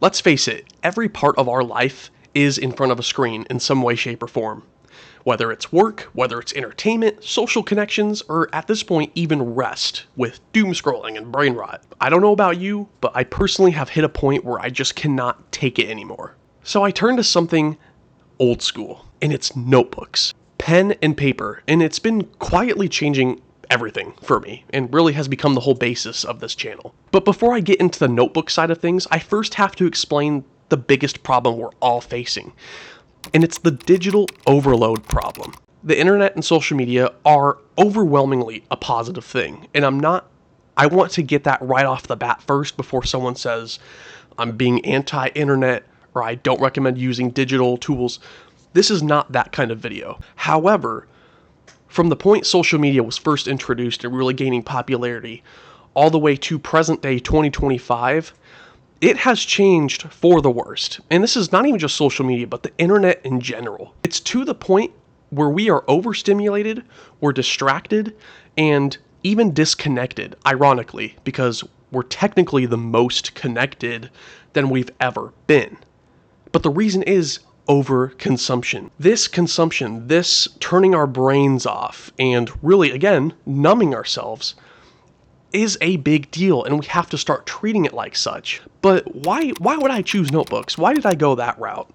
Let's face it, every part of our life is in front of a screen in some way, shape, or form. Whether it's work, whether it's entertainment, social connections, or at this point, even rest with doom scrolling and brain rot. I don't know about you, but I personally have hit a point where I just cannot take it anymore. So I turned to something old school, and it's notebooks. Pen and paper, and it's been quietly changing everything for me, and really has become the whole basis of this channel. But before I get into the notebook side of things, I first have to explain the biggest problem we're all facing, and it's the digital overload problem. The internet and social media are overwhelmingly a positive thing, and I want to get that right off the bat first before someone says I'm being anti-internet or I don't recommend using digital tools. This is not that kind of video. However, from the point social media was first introduced and really gaining popularity, all the way to present day 2025, it has changed for the worst. And this is not even just social media, but the internet in general. It's to the point where we are overstimulated, we're distracted, and even disconnected, ironically, because we're technically the most connected than we've ever been. But the reason is overconsumption. This consumption, this turning our brains off and really, again, numbing ourselves is a big deal, and we have to start treating it like such. But why would I choose notebooks? Why did I go that route?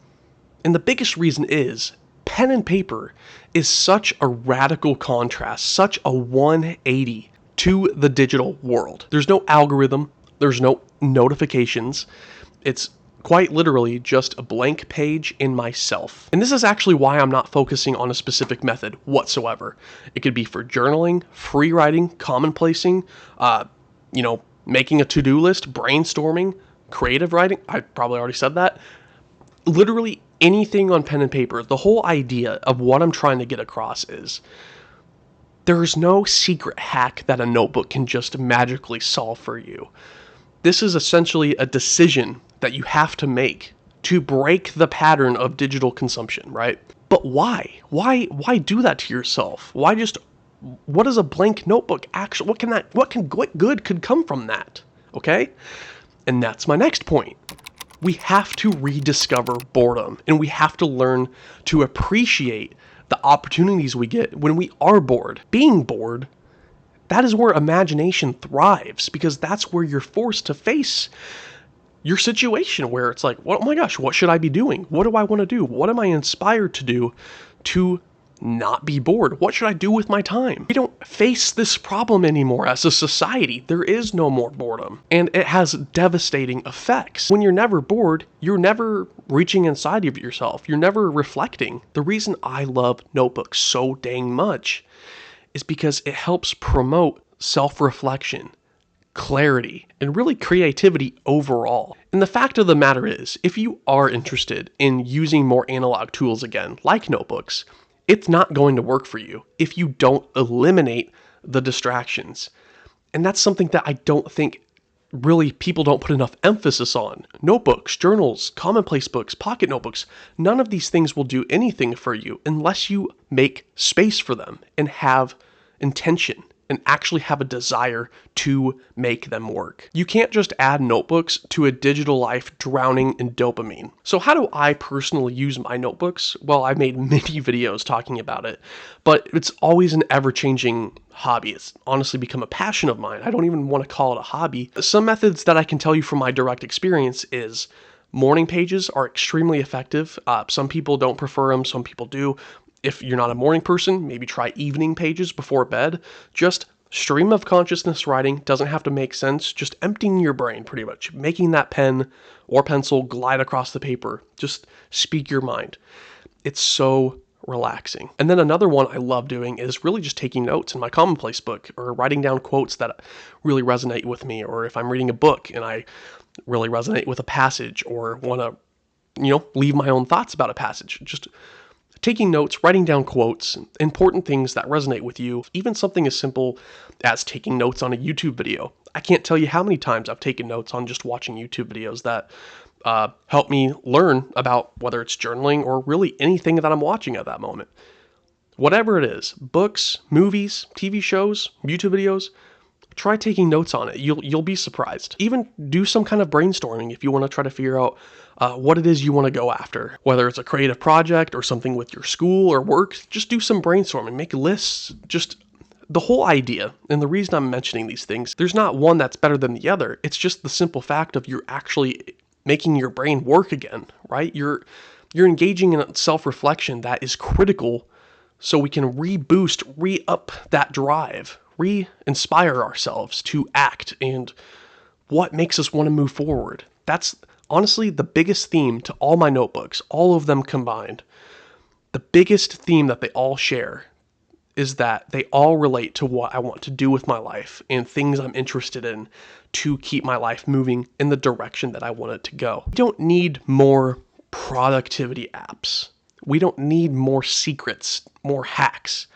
And the biggest reason is pen and paper is such a radical contrast, such a 180 to the digital world. There's no algorithm, there's no notifications. It's quite literally just a blank page in myself. And this is actually why I'm not focusing on a specific method whatsoever. It could be for journaling, free writing, commonplacing, making a to-do list, brainstorming, creative writing. I probably already said that. Literally anything on pen and paper. The whole idea of what I'm trying to get across is there's no secret hack that a notebook can just magically solve for you. This is essentially a decision that you have to make to break the pattern of digital consumption, right? But why? Why do that to yourself? What does a blank notebook actually, what good could come from that? Okay? And that's my next point. We have to rediscover boredom, and we have to learn to appreciate the opportunities we get when we are bored. Being bored, that is where imagination thrives, because that's where you're forced to face your situation where it's like, oh my gosh, what should I be doing? What do I want to do? What am I inspired to do to not be bored? What should I do with my time? We don't face this problem anymore as a society. There is no more boredom, and it has devastating effects. When you're never bored, you're never reaching inside of yourself. You're never reflecting. The reason I love notebooks so dang much is because it helps promote self-reflection, clarity, and really creativity overall. And the fact of the matter is, if you are interested in using more analog tools again, like notebooks, it's not going to work for you if you don't eliminate the distractions. And that's something that I don't think really people don't put enough emphasis on. Notebooks, journals, commonplace books, pocket notebooks, none of these things will do anything for you unless you make space for them and have intention and actually have a desire to make them work. You can't just add notebooks to a digital life drowning in dopamine. So how do I personally use my notebooks? Well, I've made many videos talking about it, but it's always an ever-changing hobby. It's honestly become a passion of mine. I don't even want to call it a hobby. Some methods that I can tell you from my direct experience is morning pages are extremely effective. Some people don't prefer them, some people do. If you're not a morning person, maybe try evening pages before bed. Just stream of consciousness writing, doesn't have to make sense, just emptying your brain pretty much, making that pen or pencil glide across the paper. Just speak your mind. It's so relaxing. And then another one I love doing is really just taking notes in my commonplace book or writing down quotes that really resonate with me, or if I'm reading a book and I really resonate with a passage or want to, leave my own thoughts about a passage. Just taking notes, writing down quotes, important things that resonate with you, even something as simple as taking notes on a YouTube video. I can't tell you how many times I've taken notes on just watching YouTube videos that help me learn about whether it's journaling or really anything that I'm watching at that moment. Whatever it is, books, movies, TV shows, YouTube videos, Try taking notes on it. You'll be surprised. Even do some kind of brainstorming if you want to try to figure out what it is you want to go after. Whether it's a creative project or something with your school or work, just do some brainstorming. Make lists. Just the whole idea, and the reason I'm mentioning these things, there's not one that's better than the other. It's just the simple fact of you're actually making your brain work again, right? You're engaging in self-reflection that is critical so we can reboost, re-up that drive, re-inspire ourselves to act and what makes us want to move forward. That's honestly the biggest theme to all my notebooks, all of them combined. The biggest theme that they all share is that they all relate to what I want to do with my life and things I'm interested in to keep my life moving in the direction that I want it to go. We don't need more productivity apps. We don't need more secrets, more hacks.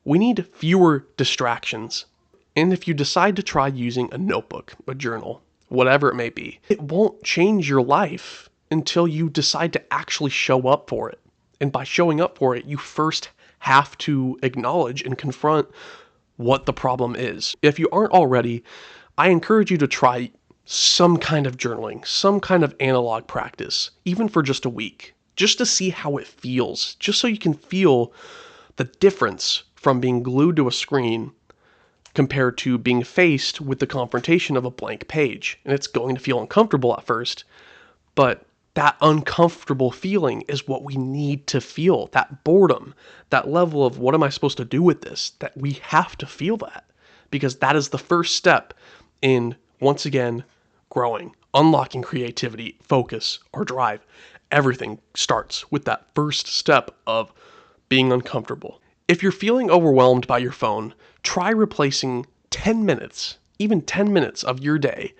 We need fewer distractions. And if you decide to try using a notebook, a journal, whatever it may be, it won't change your life until you decide to actually show up for it. And by showing up for it, you first have to acknowledge and confront what the problem is. If you aren't already, I encourage you to try some kind of journaling, some kind of analog practice, even for just a week, just to see how it feels, just so you can feel the difference from being glued to a screen compared to being faced with the confrontation of a blank page. And it's going to feel uncomfortable at first, but that uncomfortable feeling is what we need to feel. That boredom, that level of what am I supposed to do with this? That we have to feel that because that is the first step in, once again, growing, unlocking creativity, focus, or drive. Everything starts with that first step of being uncomfortable. If you're feeling overwhelmed by your phone, try replacing 10 minutes, even 10 minutes of your day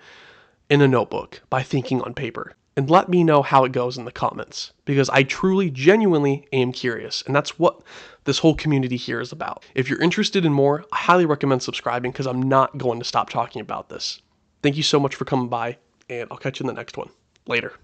in a notebook by thinking on paper. And let me know how it goes in the comments, because I truly, genuinely am curious, and that's what this whole community here is about. If you're interested in more, I highly recommend subscribing because I'm not going to stop talking about this. Thank you so much for coming by, and I'll catch you in the next one. Later.